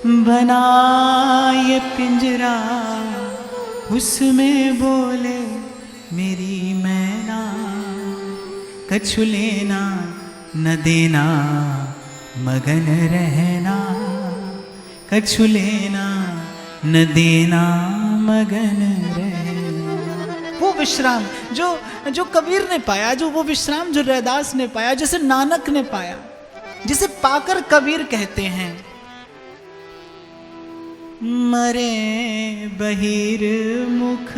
बना ये पिंजरा, उसमें बोले मेरी मैना, कछु लेना न देना मगन रहना, कछु लेना न देना मगन रहना। वो विश्राम जो कबीर ने पाया, जो वो विश्राम जो रैदास ने पाया, जिसे नानक ने पाया, जिसे पाकर कबीर कहते हैं मरे बहिर मुख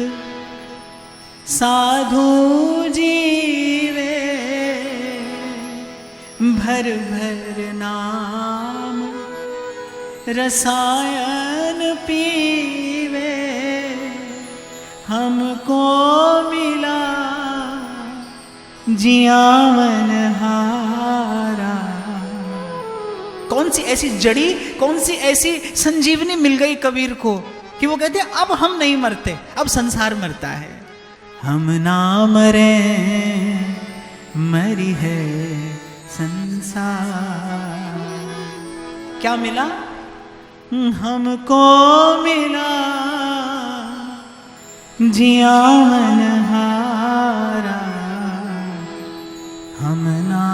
साधु जीवे, भर भर नाम रसायन पीवे, हमको मिला जियावन हारा। कौन सी ऐसी जड़ी, कौन सी ऐसी संजीवनी मिल गई कबीर को कि वो कहते अब हम नहीं मरते, अब संसार मरता है। हम ना मरे मरी है संसार। क्या मिला? हमको मिला जियावन हारा, हम ना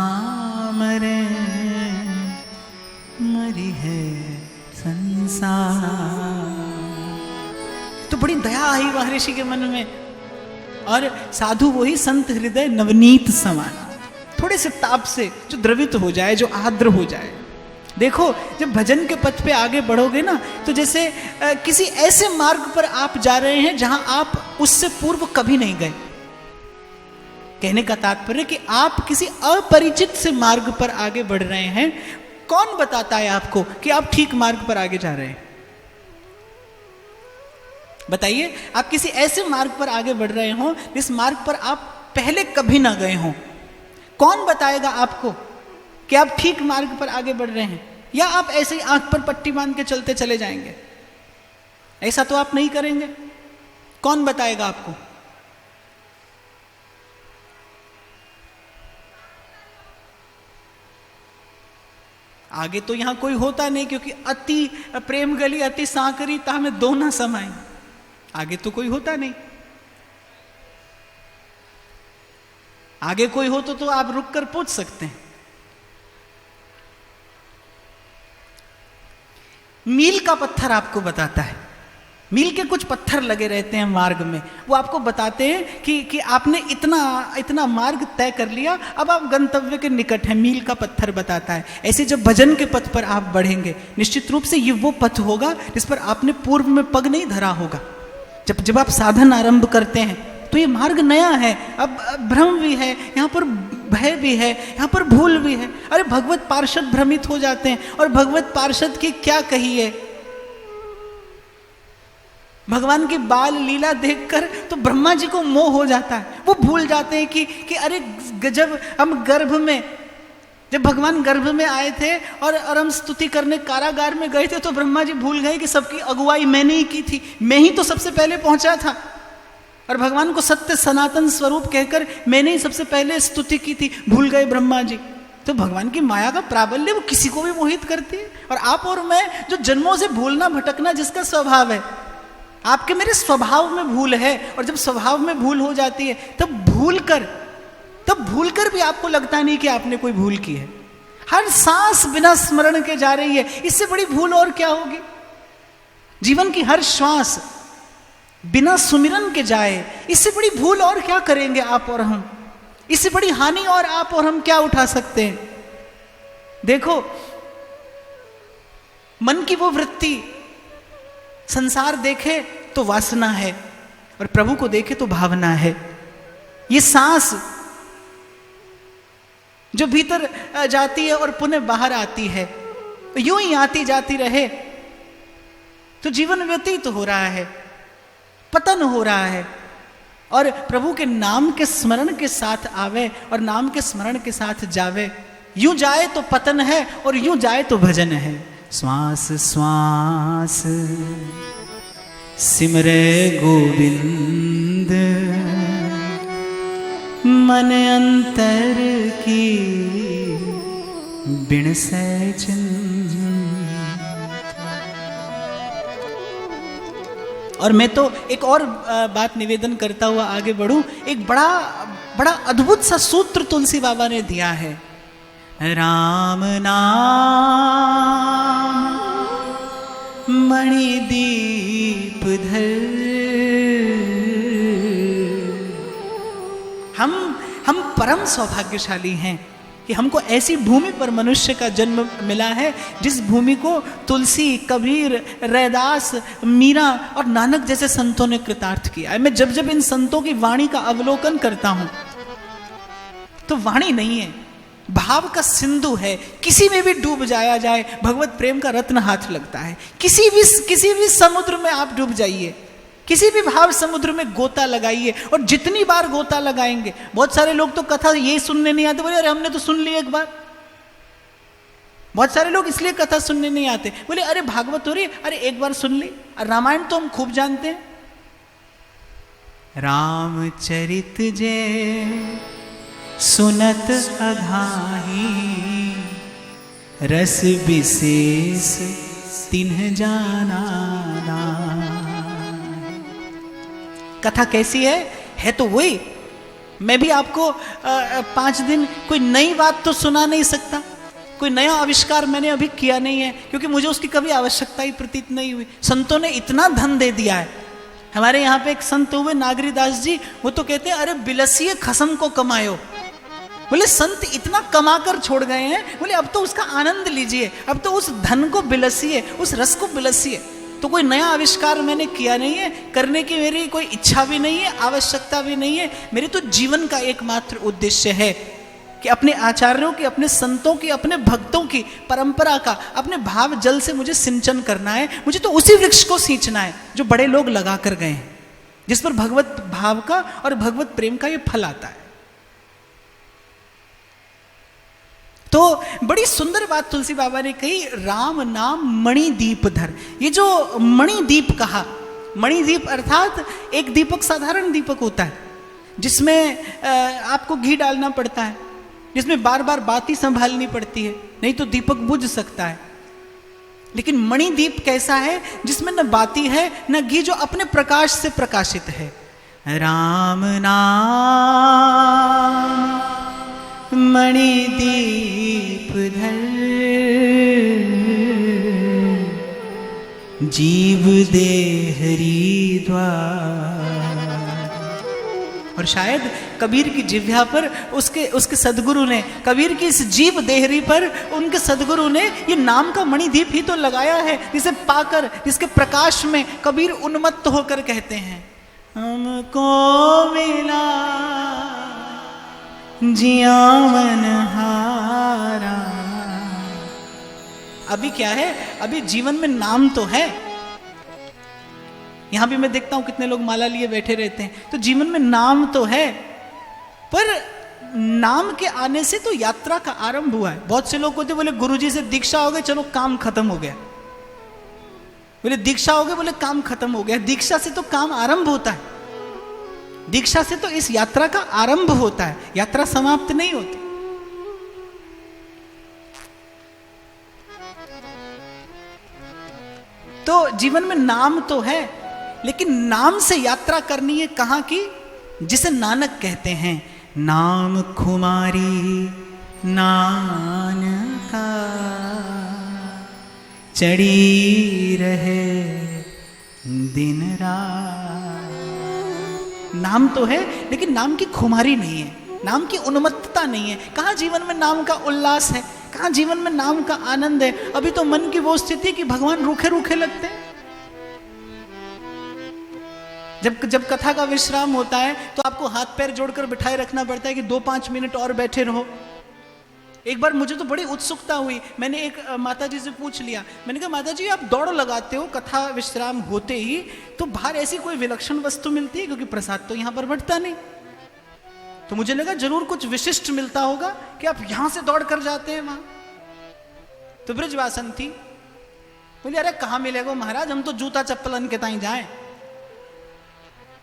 मरे मरी है संसार। तो बड़ी दया आई महर्षि के मन में, और साधु वही संत हृदय नवनीत समाना, थोड़े से ताप से जो द्रवित हो जाए, जो आर्द्र हो जाए। देखो जब भजन के पथ पे आगे बढ़ोगे ना, तो जैसे किसी ऐसे मार्ग पर आप जा रहे हैं जहां आप उससे पूर्व कभी नहीं गए। कहने का तात्पर्य कि आप किसी अपरिचित से मार्ग पर आगे बढ़ रहे हैं। कौन बताता है आपको कि आप ठीक मार्ग पर आगे जा रहे हैं? बताइए, आप किसी ऐसे मार्ग पर आगे बढ़ रहे हो जिस मार्ग पर आप पहले कभी ना गए हो। कौन बताएगा आपको कि आप ठीक मार्ग पर आगे बढ़ रहे हैं? या आप ऐसे ही आंख पर पट्टी बांध के चलते चले जाएंगे? ऐसा तो आप नहीं करेंगे। कौन बताएगा आपको? आगे तो यहां कोई होता नहीं, क्योंकि अति प्रेम गली अति सांकरी ता में दो ना समाई। आगे तो कोई होता नहीं। आगे कोई हो तो आप रुक कर पूछ सकते हैं। मील का पत्थर आपको बताता है। मील के कुछ पत्थर लगे रहते हैं मार्ग में, वो आपको बताते हैं कि आपने इतना मार्ग तय कर लिया, अब आप गंतव्य के निकट हैं। मील का पत्थर बताता है। ऐसे जब भजन के पथ पर आप बढ़ेंगे, निश्चित रूप से ये वो पथ होगा जिस पर आपने पूर्व में पग नहीं धरा होगा। जब आप साधन आरंभ करते हैं तो ये मार्ग नया है। अब भ्रम भी है, यहाँ पर भय भी है, यहाँ पर भूल भी है। अरे भगवत पार्षद भ्रमित हो जाते हैं, और भगवत पार्षद की क्या कहिए। भगवान की बाल लीला देखकर तो ब्रह्मा जी को मोह हो जाता है। वो भूल जाते हैं कि अरे जब हम गर्भ में, जब भगवान गर्भ में आए थे और हम स्तुति करने कारागार में गए थे, तो ब्रह्मा जी भूल गए कि सबकी अगुवाई मैंने ही की थी। मैं ही तो सबसे पहले पहुंचा था, और भगवान को सत्य सनातन स्वरूप कहकर मैंने ही सबसे पहले स्तुति की थी। भूल गए ब्रह्मा जी। तो भगवान की माया का प्राबल्य वो किसी को भी मोहित करती है। और आप और मैं जो जन्मों से भूलना भटकना जिसका स्वभाव है, आपके मेरे स्वभाव में भूल है। और जब स्वभाव में भूल हो जाती है, तब भूल कर भी आपको लगता नहीं कि आपने कोई भूल की है। हर सांस बिना स्मरण के जा रही है। इससे बड़ी भूल और क्या होगी? जीवन की हर श्वास बिना सुमिरन के जाए, इससे बड़ी भूल और क्या करेंगे आप और हम? इससे बड़ी हानि और आप और हम क्या उठा सकते हैं? देखो, मन की वो वृत्ति, संसार देखे तो वासना है, और प्रभु को देखे तो भावना है। ये सांस जो भीतर जाती है और पुनः बाहर आती है, यूं ही आती जाती रहे तो जीवन व्यतीत हो रहा है, पतन हो रहा है। और प्रभु के नाम के स्मरण के साथ आवे और नाम के स्मरण के साथ जावे। यूं जाए तो पतन है, और यूं जाए तो भजन है। श्वास श्वास सिमरे गोविंद, मन अंतर की बिन सैचन। और मैं तो एक और बात निवेदन करता हुआ आगे बढ़ूं, एक बड़ा अद्भुत सा सूत्र तुलसी बाबा ने दिया है। राम नाम मणिदीप धर। हम परम सौभाग्यशाली हैं कि हमको ऐसी भूमि पर मनुष्य का जन्म मिला है जिस भूमि को तुलसी, कबीर, रैदास, मीरा और नानक जैसे संतों ने कृतार्थ किया है। मैं जब जब इन संतों की वाणी का अवलोकन करता हूं तो वाणी नहीं है, भाव का सिंधु है। किसी में भी डूब जाया जाए, भगवत प्रेम का रत्न हाथ लगता है। किसी भी समुद्र में आप डूब जाइए, किसी भी भाव समुद्र में गोता लगाइए, और जितनी बार गोता लगाएंगे, बहुत सारे लोग तो कथा ये सुनने नहीं आते, बोले अरे हमने तो सुन लिया एक बार। बहुत सारे लोग इसलिए कथा सुनने नहीं आते, बोले अरे भागवत हो रही, अरे एक बार सुन ली। रामायण तो हम खूब जानते हैं। रामचरित जय सुनत अघाही, रस विशेष तिन्ह जाना। कथा कैसी है तो वही। मैं भी आपको 5 दिन कोई नई बात तो सुना नहीं सकता, कोई नया आविष्कार मैंने अभी किया नहीं है, क्योंकि मुझे उसकी कभी आवश्यकता ही प्रतीत नहीं हुई। संतों ने इतना धन दे दिया है। हमारे यहाँ पे एक संत हुए नागरीदास जी, वो तो कहते हैं अरे बिलसिए खसम को कमायो। बोले संत इतना कमाकर छोड़ गए हैं, बोले अब तो उसका आनंद लीजिए, अब तो उस धन को बिलसिए, उस रस को बिलसिए। तो कोई नया आविष्कार मैंने किया नहीं है, करने की मेरी कोई इच्छा भी नहीं है, आवश्यकता भी नहीं है। मेरे तो जीवन का एकमात्र उद्देश्य है कि अपने आचार्यों की, अपने संतों की, अपने भक्तों की परंपरा का, अपने भाव जल से मुझे सिंचन करना है। मुझे तो उसी वृक्ष को सींचना है जो बड़े लोग लगा कर गए हैं, जिस पर भगवत भाव का और भगवत प्रेम का ये फल आता है। तो बड़ी सुंदर बात तुलसी बाबा ने कही, राम नाम मणिदीप धर। ये जो मणिदीप कहा, मणिदीप अर्थात एक दीपक साधारण दीपक होता है जिसमें आपको घी डालना पड़ता है, जिसमें बार बार बाती संभालनी पड़ती है, नहीं तो दीपक बुझ सकता है। लेकिन मणिदीप कैसा है, जिसमें न बाती है न घी, जो अपने प्रकाश से प्रकाशित है। राम नाम मणिदीप धर, जीव दे हरि द्वार। और शायद कबीर की जिह्वा पर उसके सदगुरु ने, कबीर की इस जीव देहरी पर उनके सदगुरु ने ये नाम का मणिदीप ही तो लगाया है, जिसे पाकर, जिसके प्रकाश में कबीर उन्मत्त होकर कहते हैं, हमको मिला जियावन हारा। अभी क्या है, अभी जीवन में नाम तो है। यहां भी मैं देखता हूं कितने लोग माला लिए बैठे रहते हैं, तो जीवन में नाम तो है, पर नाम के आने से तो यात्रा का आरंभ हुआ है। बहुत से लोग होते बोले गुरुजी से दीक्षा हो गई, चलो काम खत्म हो गया। बोले दीक्षा हो गई, बोले काम खत्म हो गया। दीक्षा से तो काम आरंभ होता है, दीक्षा से तो इस यात्रा का आरंभ होता है, यात्रा समाप्त नहीं होती। तो जीवन में नाम तो है, लेकिन नाम से यात्रा करनी है कहां की, जिसे नानक कहते हैं, नाम खुमारी नानका चढ़ी रहे दिन रात। नाम तो है, लेकिन नाम की खुमारी नहीं है, नाम की उन्मत्तता नहीं है। कहाँ जीवन में नाम का उल्लास है, कहाँ जीवन में नाम का आनंद है। अभी तो मन की वो स्थिति कि भगवान रूखे रूखे लगते हैं। जब कथा का विश्राम होता है तो आपको हाथ पैर जोड़कर बिठाए रखना पड़ता है कि 2-5 मिनट और बैठे रहो। एक बार मुझे तो बड़ी उत्सुकता हुई, मैंने एक माता जी से पूछ लिया, मैंने कहा माता जी आप दौड़ लगाते हो कथा विश्राम होते ही, तो बाहर ऐसी कोई विलक्षण वस्तु मिलती है, क्योंकि प्रसाद तो यहां पर बढ़ता नहीं। तो मुझे लगा जरूर कुछ विशिष्ट मिलता होगा कि आप यहां से दौड़ कर जाते हैं वहां। तो ब्रजवासन थी, बोले अरे कहां मिलेगा महाराज, हम तो जूता चप्पल अनके ताई जाए।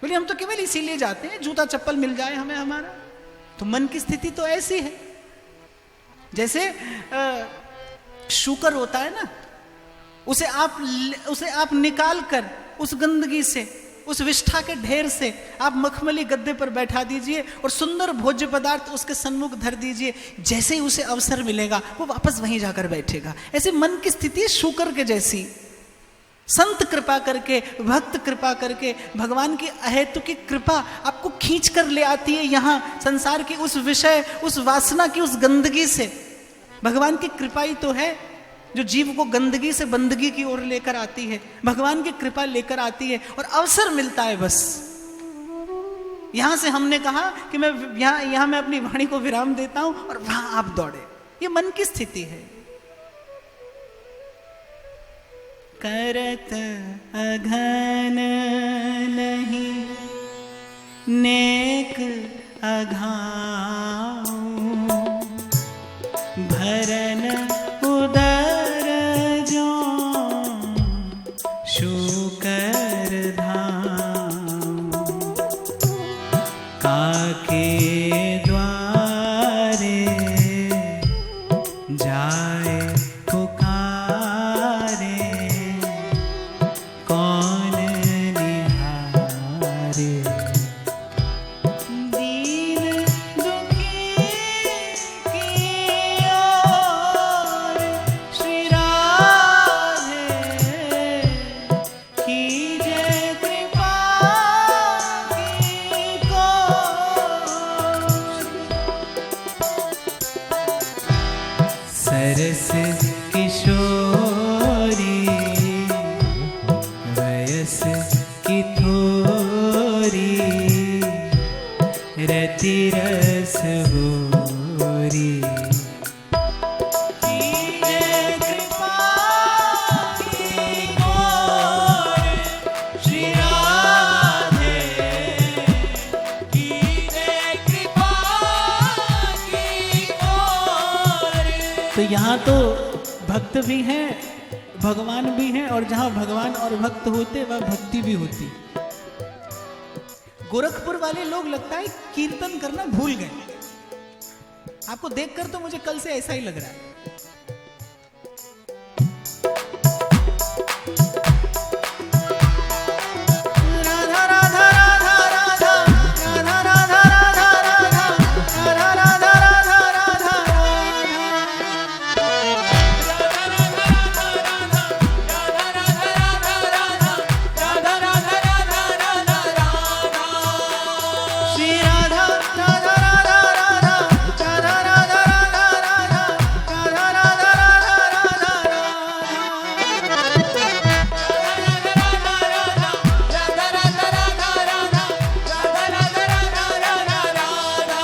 बोले हम तो केवल इसीलिए जाते हैं जूता चप्पल मिल जाए हमें हमारा। तो मन की स्थिति तो ऐसी है, जैसे शुकर होता है ना, उसे आप निकाल कर उस गंदगी से, उस विष्ठा के ढेर से आप मखमली गद्दे पर बैठा दीजिए और सुंदर भोज्य पदार्थ उसके सन्मुख धर दीजिए। जैसे ही उसे अवसर मिलेगा वो वापस वहीं जाकर बैठेगा। ऐसे मन की स्थिति है शूकर के जैसी। संत कृपा करके, भक्त कृपा करके, भगवान की अहेतु की कृपा आपको खींच कर ले आती है यहाँ संसार की उस विषय, उस वासना की उस गंदगी से। भगवान की कृपा ही तो है जो जीव को गंदगी से बंदगी की ओर लेकर आती है। भगवान की कृपा लेकर आती है और अवसर मिलता है बस। यहां से हमने कहा कि मैं यहां मैं अपनी वाणी को विराम देता हूं और वहां आप दौड़े। ये मन की स्थिति है। करत अघन नहीं नेक अघाऊ, भरन उदर जो शूकर धाम, काके द्वारे जाए पुकारे, कौन निहारे। दीन दुखी की ओर श्री राधे कीजे कृपा की को। सरस किशोरी वयस की थोरी, रति रस भोरी, कीजे कृपा की ओर श्री राधे कीजे कृपा की ओर। तो यहाँ तो भक्त भी हैं, भगवान भी हैं, और जहां भगवान और भक्त होते वह भक्ति भी होती। गोरखपुर वाले लोग लगता है कीर्तन करना भूल गए। आपको देखकर तो मुझे कल से ऐसा ही लग रहा है। राधा राधा राधा राधा राधा राधा राधा राधा राधा राधा राधा श्री राधा राधा राधा राधा राधा राधा राधा राधा राधा राधा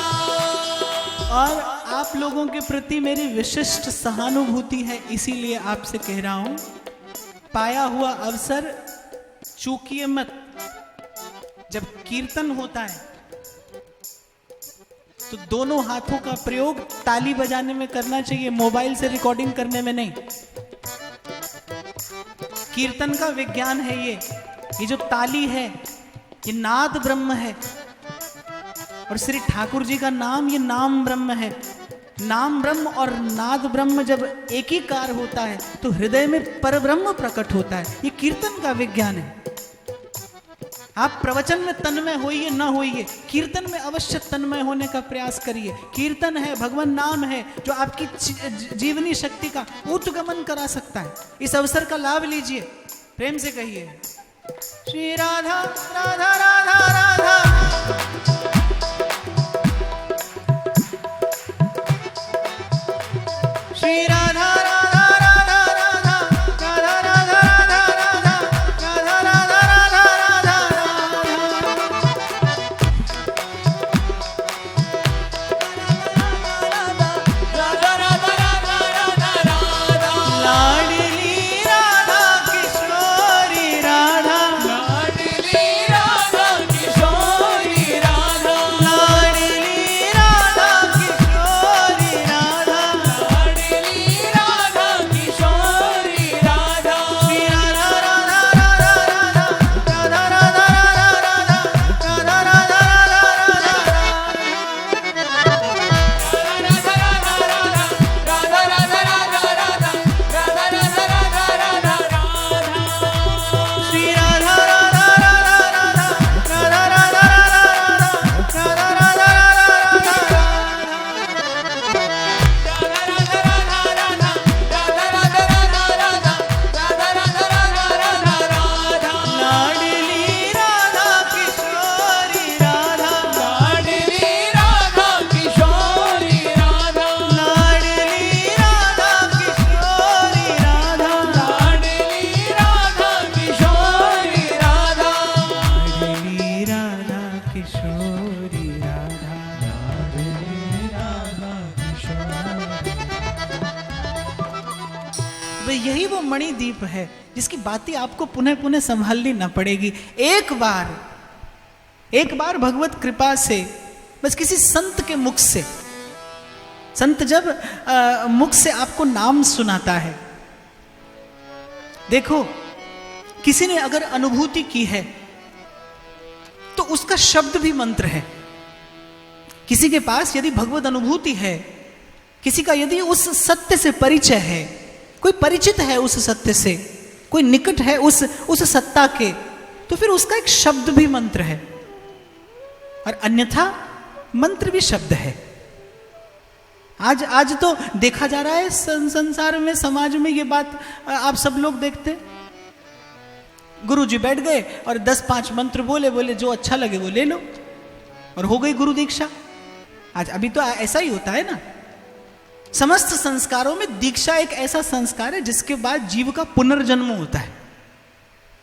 और आप लोगों के प्रति मेरी विशिष्ट सहानुभूति है, इसीलिए आपसे कह रहा हूं, पाया हुआ अवसर चूकिए मत। जब कीर्तन होता है तो दोनों हाथों का प्रयोग ताली बजाने में करना चाहिए, मोबाइल से रिकॉर्डिंग करने में नहीं। कीर्तन का विज्ञान है ये जो ताली है ये नाद ब्रह्म है, और श्री ठाकुर जी का नाम ये नाम ब्रह्म है। नाम ब्रह्म और नाद ब्रह्म जब एकीकार होता है तो हृदय में परब्रह्म प्रकट होता है। ये कीर्तन का विज्ञान है। आप प्रवचन में तन्मय होइए ना होइए, कीर्तन में अवश्य तन्मय होने का प्रयास करिए। कीर्तन है, भगवान नाम है जो आपकी जीवनी शक्ति का उद्गमन करा सकता है। इस अवसर का लाभ लीजिए, प्रेम से कहिए श्री राधा राधा राधा राधा। श्री राधा राधा राधा राधा राधा राधा राधा राधा राधा राधा राधा। लाडली राधा किशोरी राधा, लाडली राधा किशोरी दीप है जिसकी बातें आपको पुनः पुनः संभालनी ना पड़ेगी। एक बार भगवत कृपा से, बस किसी संत के मुख से, संत जब मुख से आपको नाम सुनाता है, देखो किसी ने अगर अनुभूति की है तो उसका शब्द भी मंत्र है। किसी के पास यदि भगवत अनुभूति है, किसी का यदि उस सत्य से परिचय है, कोई परिचित है उस सत्य से, कोई निकट है उस सत्ता के, तो फिर उसका एक शब्द भी मंत्र है, और अन्यथा मंत्र भी शब्द है। आज तो देखा जा रहा है संसार में, समाज में ये बात आप सब लोग देखते। गुरु जी बैठ गए और 10-5 मंत्र बोले, जो अच्छा लगे वो ले लो, और हो गई गुरु दीक्षा। आज अभी तो ऐसा ही होता है ना। समस्त संस्कारों में दीक्षा एक ऐसा संस्कार है जिसके बाद जीव का पुनर्जन्म होता है।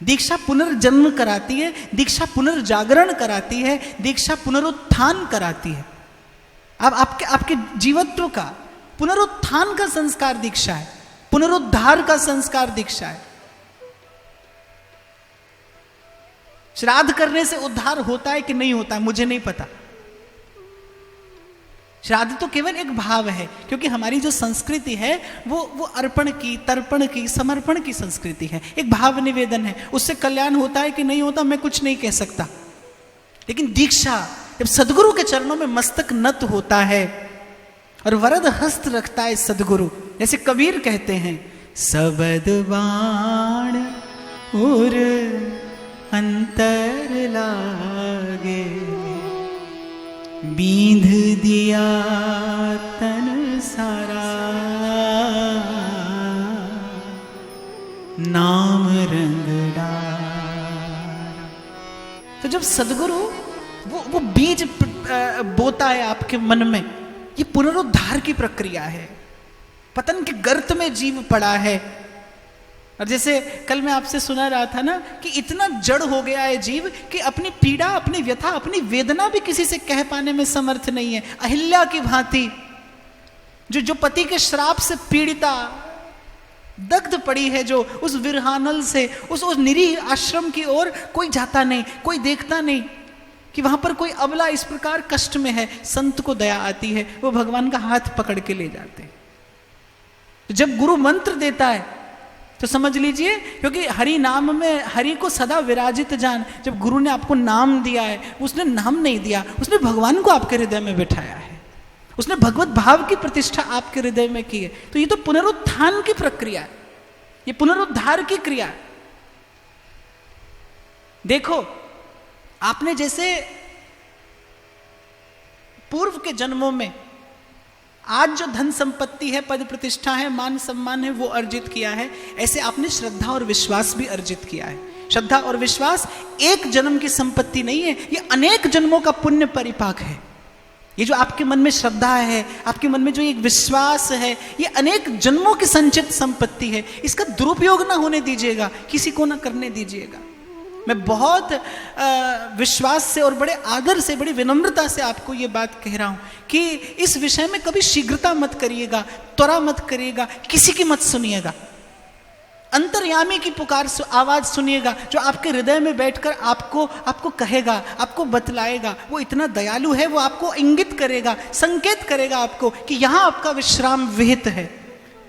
दीक्षा पुनर्जन्म कराती है, दीक्षा पुनर्जागरण कराती है, दीक्षा पुनरुत्थान कराती है। अब आपके जीवत्व का पुनरुत्थान का संस्कार दीक्षा है, पुनरुद्धार का संस्कार दीक्षा है। श्राद्ध करने से उद्धार होता है कि नहीं होता है मुझे नहीं पता। श्राद्ध तो केवल एक भाव है, क्योंकि हमारी जो संस्कृति है वो अर्पण की, तर्पण की, समर्पण की संस्कृति है, एक भाव निवेदन है। उससे कल्याण होता है कि नहीं होता मैं कुछ नहीं कह सकता। लेकिन दीक्षा जब सदगुरु के चरणों में मस्तक नत होता है और वरद हस्त रखता है सदगुरु, जैसे कबीर कहते हैं, सबद बाण उर अंतर लागे, बींध दिया तन सारा, नाम रंग डारा। तो जब सदगुरु वो बीज बोता है आपके मन में, ये पुनरुद्धार की प्रक्रिया है। पतन के गर्त में जीव पड़ा है, और जैसे कल मैं आपसे सुना रहा था ना कि इतना जड़ हो गया है जीव कि अपनी पीड़ा, अपनी व्यथा, अपनी वेदना भी किसी से कह पाने में समर्थ नहीं है। अहिल्या की भांति जो पति के श्राप से पीड़िता दग्ध पड़ी है, जो उस विरहानल से उस निरीह आश्रम की ओर कोई जाता नहीं, कोई देखता नहीं कि वहां पर कोई अबला इस प्रकार कष्ट में है। संत को दया आती है, वो भगवान का हाथ पकड़ के ले जाते हैं। तो जब गुरु मंत्र देता है तो समझ लीजिए, क्योंकि हरि नाम में हरि को सदा विराजित जान। जब गुरु ने आपको नाम दिया है, उसने नाम नहीं दिया, उसने भगवान को आपके हृदय में बिठाया है, उसने भगवत भाव की प्रतिष्ठा आपके हृदय में की है। तो ये तो पुनरुत्थान की प्रक्रिया है, ये पुनरुद्धार की क्रिया है। देखो, आपने जैसे पूर्व के जन्मों में आज जो धन संपत्ति है, पद प्रतिष्ठा है, मान सम्मान है, वो अर्जित किया है, ऐसे आपने श्रद्धा और विश्वास भी अर्जित किया है। श्रद्धा और विश्वास एक जन्म की संपत्ति नहीं है, ये अनेक जन्मों का पुण्य परिपाक है। ये जो आपके मन में श्रद्धा है, आपके मन में जो एक विश्वास है, ये अनेक जन्मों की संचित संपत्ति है। इसका दुरुपयोग ना होने दीजिएगा, किसी को ना करने दीजिएगा। मैं बहुत विश्वास से और बड़े आदर से, बड़ी विनम्रता से आपको ये बात कह रहा हूं कि इस विषय में कभी शीघ्रता मत करिएगा, त्वरा मत करिएगा, किसी की मत सुनिएगा। अंतर्यामी की पुकार आवाज सुनिएगा, जो आपके हृदय में बैठकर आपको कहेगा, आपको बतलाएगा। वो इतना दयालु है, वो आपको इंगित करेगा, संकेत करेगा आपको कि यहां आपका विश्राम विहित है,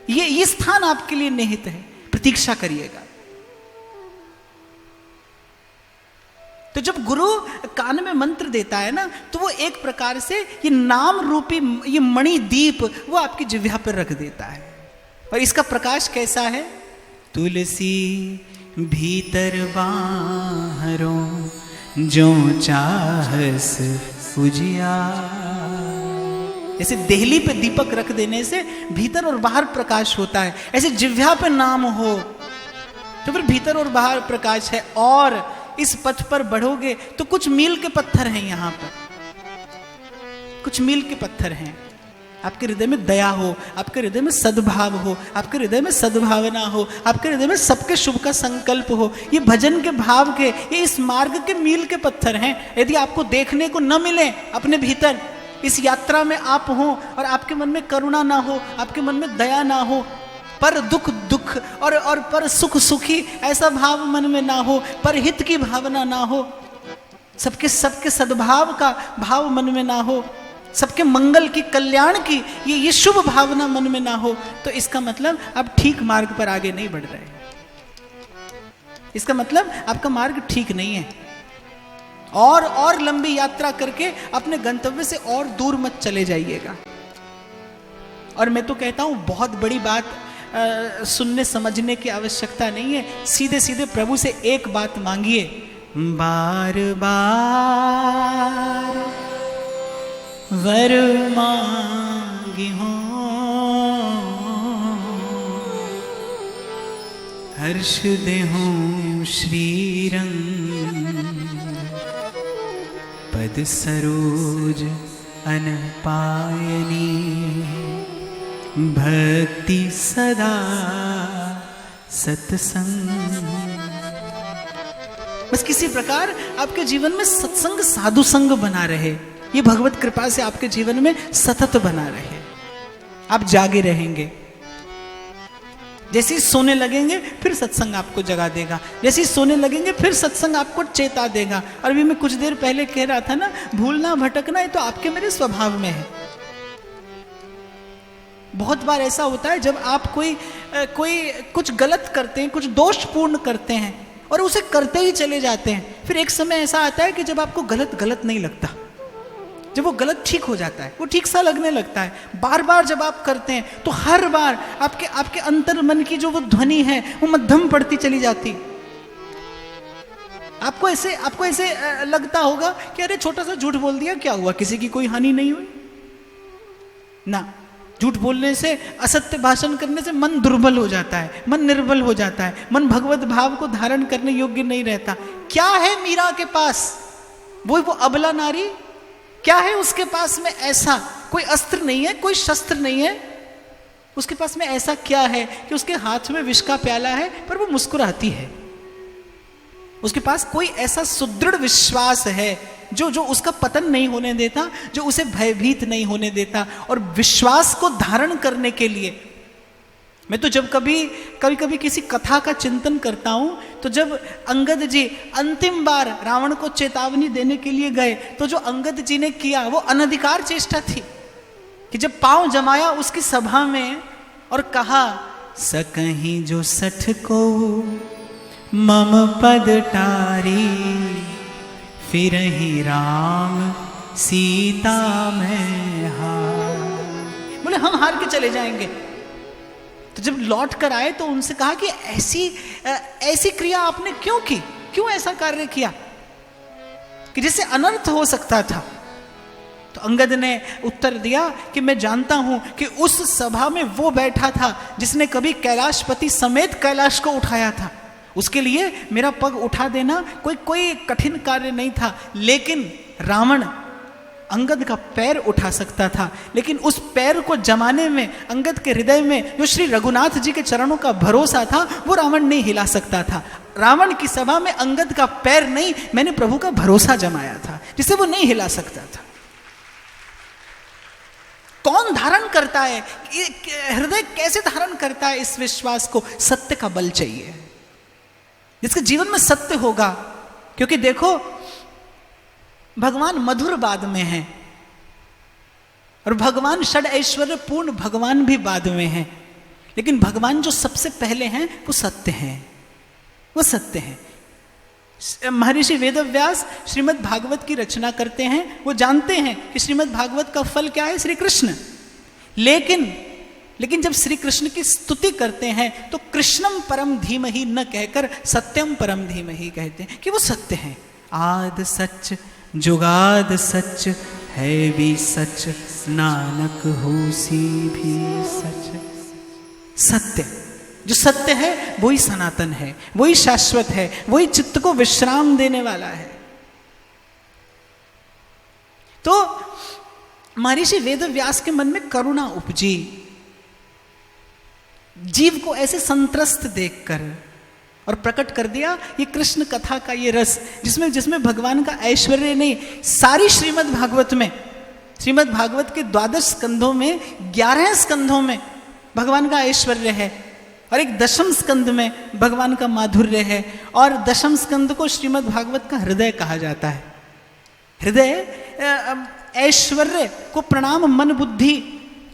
ये स्थान आपके लिए निहित है, प्रतीक्षा करिएगा। तो जब गुरु कान में मंत्र देता है ना, तो वो एक प्रकार से ये नाम रूपी ये मणि दीप वो आपकी जिह्वा पर रख देता है। और इसका प्रकाश कैसा है? तुलसी भीतर बाहरो जो चाहस उजिया। जैसे देहली पे दीपक रख देने से भीतर और बाहर प्रकाश होता है, ऐसे जिह्वा पे नाम हो तो फिर भीतर और बाहर प्रकाश है। और इस पथ पर बढ़ोगे तो कुछ मील के पत्थर हैं, यहां पर कुछ मील के पत्थर हैं। आपके हृदय में दया हो, आपके हृदय में सद्भाव हो, आपके हृदय में सद्भावना हो, आपके हृदय में सबके शुभ का संकल्प हो। ये भजन के भाव के, ये इस मार्ग के मील के पत्थर हैं। यदि आपको देखने को न मिले अपने भीतर, इस यात्रा में आप हो और आपके मन में करुणा ना हो, आपके मन में दया ना हो, पर दुख दुख और पर सुख सुखी ऐसा भाव मन में ना हो, पर हित की भावना ना हो, सबके सद्भाव का भाव मन में ना हो, सबके मंगल की कल्याण की ये शुभ भावना मन में ना हो, तो इसका मतलब आप ठीक मार्ग पर आगे नहीं बढ़ रहे, इसका मतलब आपका मार्ग ठीक नहीं है। और लंबी यात्रा करके अपने गंतव्य से और दूर मत चले जाइएगा। और मैं तो कहता हूं बहुत बड़ी बात सुनने समझने की आवश्यकता नहीं है, सीधे सीधे प्रभु से एक बात मांगिए, बार बार वर मांगी हो, हर्ष देहूं श्रीरंग, पद सरोज अनपायनी, भक्ति सदा सत्संग। बस किसी प्रकार आपके जीवन में सत्संग साधु संग बना रहे, ये भगवत कृपा से आपके जीवन में सतत बना रहे, आप जागे रहेंगे। जैसे ही सोने लगेंगे फिर सत्संग आपको जगा देगा, जैसे ही सोने लगेंगे फिर सत्संग आपको चेता देगा। और अभी मैं कुछ देर पहले कह रहा था ना, भूलना भटकना ये तो आपके मेरे स्वभाव में है। बहुत बार ऐसा होता है जब आप कोई कुछ गलत करते हैं, कुछ दोषपूर्ण करते हैं और उसे करते ही चले जाते हैं, फिर एक समय ऐसा आता है कि जब आपको गलत नहीं लगता, जब वो गलत ठीक हो जाता है, वो ठीक सा लगने लगता है। बार बार जब आप करते हैं तो हर बार आपके अंतर मन की जो वो ध्वनि है वो मध्यम पड़ती चली जाती। आपको ऐसे लगता होगा कि अरे छोटा सा झूठ बोल दिया, क्या हुआ, किसी की कोई हानि नहीं हुई ना। झूठ बोलने से, असत्य भाषण करने से मन दुर्बल हो जाता है, मन निर्बल हो जाता है, मन भगवत भाव को धारण करने योग्य नहीं रहता। क्या है मीरा के पास, वो अबला नारी, क्या है उसके पास में ऐसा? कोई अस्त्र नहीं है, कोई शस्त्र नहीं है, उसके पास में ऐसा क्या है कि उसके हाथ में विष का प्याला है पर वो मुस्कुराती है। उसके पास कोई ऐसा सुदृढ़ विश्वास है जो उसका पतन नहीं होने देता, जो उसे भयभीत नहीं होने देता। और विश्वास को धारण करने के लिए मैं तो जब कभी किसी कथा का चिंतन करता हूं, तो जब अंगद जी अंतिम बार रावण को चेतावनी देने के लिए गए, तो जो अंगद जी ने किया वो अनधिकार चेष्टा थी कि जब पांव जमाया उसकी सभा में और कहा, सकहीं जो सठ को मम पद टारी, फिर ही राम सीता में हार। बोले हम हार के चले जाएंगे। तो जब लौट कर आए तो उनसे कहा कि ऐसी क्रिया आपने क्यों की, क्यों ऐसा कार्य किया कि जिससे अनर्थ हो सकता था। तो अंगद ने उत्तर दिया कि मैं जानता हूं कि उस सभा में वो बैठा था जिसने कभी कैलाशपति समेत कैलाश को उठाया था, उसके लिए मेरा पग उठा देना कोई कठिन कार्य नहीं था। लेकिन रावण अंगद का पैर उठा सकता था, लेकिन उस पैर को जमाने में अंगद के हृदय में जो श्री रघुनाथ जी के चरणों का भरोसा था वो रावण नहीं हिला सकता था। रावण की सभा में अंगद का पैर नहीं, मैंने प्रभु का भरोसा जमाया था जिसे वो नहीं हिला सकता था। कौन धारण करता है, हृदय कैसे धारण करता है इस विश्वास को? सत्य का बल चाहिए, जिसके जीवन में सत्य होगा। क्योंकि देखो भगवान मधुर बाद में है और भगवान षड ऐश्वर्य पूर्ण भगवान भी बाद में है, लेकिन भगवान जो सबसे पहले हैं वो सत्य हैं, वो सत्य हैं। महर्षि वेदव्यास श्रीमद् भागवत की रचना करते हैं, वो जानते हैं कि श्रीमद् भागवत का फल क्या है, श्री कृष्ण। लेकिन जब श्री कृष्ण की स्तुति करते हैं तो कृष्णम परम धीमहि न कहकर सत्यम परम धीमहि कहते हैं कि वो सत्य हैं। आद सच जुगाद सच है भी सच, नानक होसी भी सच। सत्य, जो सत्य है वही सनातन है, वही शाश्वत है, वही चित्त को विश्राम देने वाला है। तो महर्षि वेदव्यास के मन में करुणा उपजी, जीव को ऐसे संत्रस्त देखकर, और प्रकट कर दिया ये कृष्ण कथा का ये रस, जिसमें भगवान का ऐश्वर्य नहीं, सारी श्रीमद् भागवत में, श्रीमद् भागवत के 12 स्कंधों में 11 स्कंधों में भगवान का ऐश्वर्य है। और एक दशम स्कंद में भगवान का माधुर्य है, और दशम स्कंद को श्रीमद् भागवत का हृदय कहा जाता है। हृदय ऐश्वर्य को प्रणाम मन बुद्धि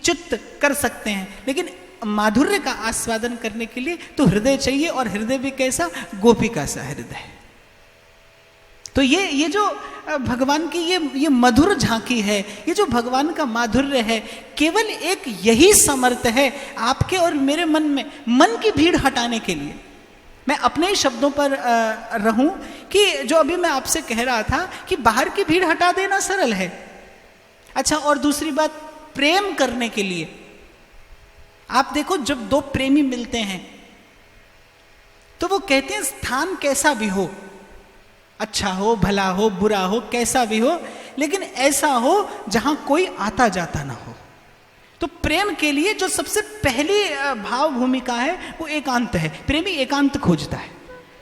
चित्त कर सकते हैं, लेकिन माधुर्य का आस्वादन करने के लिए तो हृदय चाहिए, और हृदय भी कैसा? गोपिका सा हृदय। तो ये जो भगवान की ये मधुर झांकी है, ये जो भगवान का माधुर्य है, केवल एक यही समर्थ है आपके और मेरे मन में मन की भीड़ हटाने के लिए। मैं अपने ही शब्दों पर रहूं कि जो अभी मैं आपसे कह रहा था कि बाहर की भीड़ हटा देना सरल है। अच्छा, और दूसरी बात, प्रेम करने के लिए आप देखो, जब दो प्रेमी मिलते हैं तो वो कहते हैं स्थान कैसा भी हो, अच्छा हो भला हो बुरा हो कैसा भी हो, लेकिन ऐसा हो जहां कोई आता जाता ना हो। तो प्रेम के लिए जो सबसे पहली भाव भूमिका है वो एकांत है। प्रेमी एकांत खोजता है।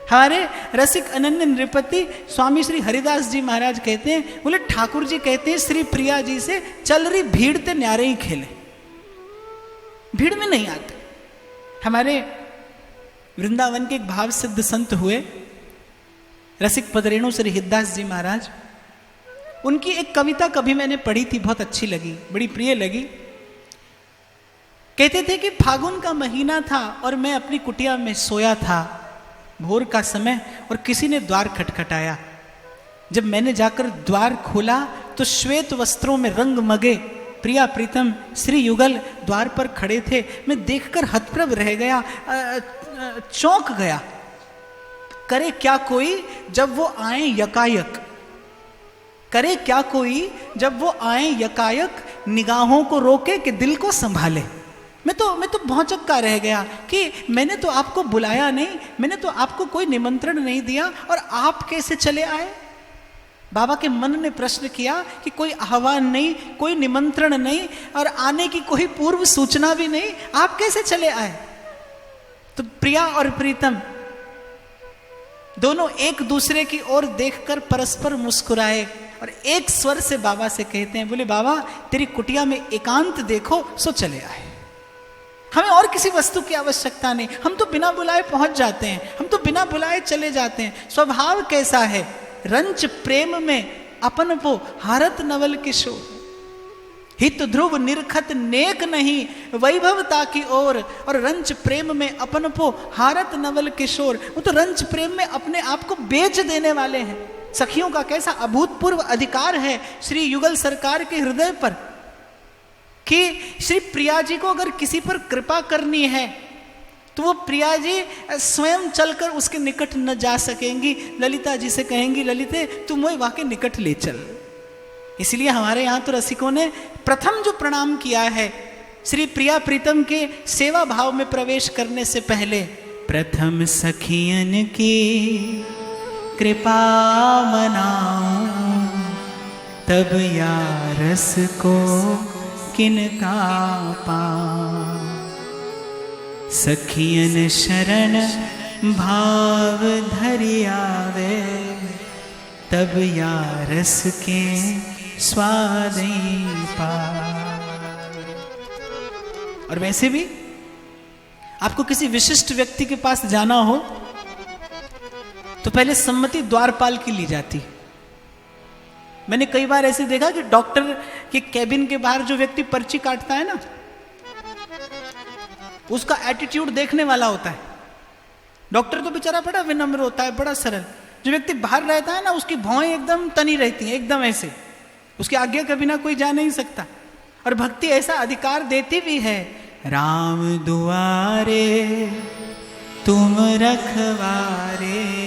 हमारे रसिक अनन्य नृपति स्वामी श्री हरिदास जी महाराज कहते हैं, बोले ठाकुर जी कहते हैं श्री प्रिया जी से चल रही भीड़ ते न्यारे ही खेले, भीड़ में नहीं आते। हमारे वृंदावन के एक भाव सिद्ध संत हुए रसिक पदरेणु श्री हरिदास जी महाराज। उनकी एक कविता कभी मैंने पढ़ी थी, बहुत अच्छी लगी, बड़ी प्रिय लगी। कहते थे कि फागुन का महीना था और मैं अपनी कुटिया में सोया था, भोर का समय, और किसी ने द्वार खटखटाया। जब मैंने जाकर द्वार खोला तो श्वेत वस्त्रों में रंग मगे प्रिया प्रीतम श्री युगल द्वार पर खड़े थे। मैं देखकर हतप्रभ रह गया, चौंक गया। करे क्या कोई जब वो आए यकायक, करे क्या कोई जब वो आए यकायक, निगाहों को रोके कि दिल को संभाले। मैं तो भौचक्का रह गया कि मैंने तो आपको बुलाया नहीं, मैंने तो आपको कोई निमंत्रण नहीं दिया, और आप कैसे चले आए। बाबा के मन ने प्रश्न किया कि कोई आह्वान नहीं, कोई निमंत्रण नहीं, और आने की कोई पूर्व सूचना भी नहीं, आप कैसे चले आए। तो प्रिया और प्रीतम दोनों एक दूसरे की ओर देखकर परस्पर मुस्कुराए और एक स्वर से बाबा से कहते हैं, बोले बाबा तेरी कुटिया में एकांत देखो सो चले आए। हमें और किसी वस्तु की आवश्यकता नहीं, हम तो बिना बुलाए पहुंच जाते हैं, हम तो बिना बुलाए चले जाते हैं। स्वभाव कैसा है, रंच प्रेम में अपन को हारत नवल किशोर, हित ध्रुव निरखत नेक नहीं वैभवता की ओर। और रंच प्रेम में अपन को हारत नवल किशोर, वो तो रंच प्रेम में अपने आप को बेच देने वाले हैं। सखियों का कैसा अभूतपूर्व अधिकार है श्री युगल सरकार के हृदय पर कि श्री प्रिया जी को अगर किसी पर कृपा करनी है तो वो प्रिया जी स्वयं चलकर उसके निकट न जा सकेंगी। ललिता जी से कहेंगी, ललिते तुम वही वहां के निकट ले चल। इसलिए हमारे यहाँ तो रसिकों ने प्रथम जो प्रणाम किया है श्री प्रिया प्रीतम के सेवा भाव में प्रवेश करने से पहले, प्रथम सखियन की कृपा मनाऊं, तब यारस को किनका पाऊं। सखियन शरण भाव धरि आवे, तब यारस के स्वाद पा। और वैसे भी आपको किसी विशिष्ट व्यक्ति के पास जाना हो तो पहले सम्मति द्वारपाल की ली जाती। मैंने कई बार ऐसे देखा कि डॉक्टर के कैबिन के बाहर जो व्यक्ति पर्ची काटता है ना, उसका एटीट्यूड देखने वाला होता है। डॉक्टर तो बेचारा बड़ा विनम्र होता है, बड़ा सरल। जो व्यक्ति बाहर रहता है ना, उसकी भौएं एकदम तनी रहती हैं, एकदम ऐसे, उसकी आज्ञा के बिना कोई जा नहीं सकता। और भक्ति ऐसा अधिकार देती भी है, राम दुआरे तुम रखवारे।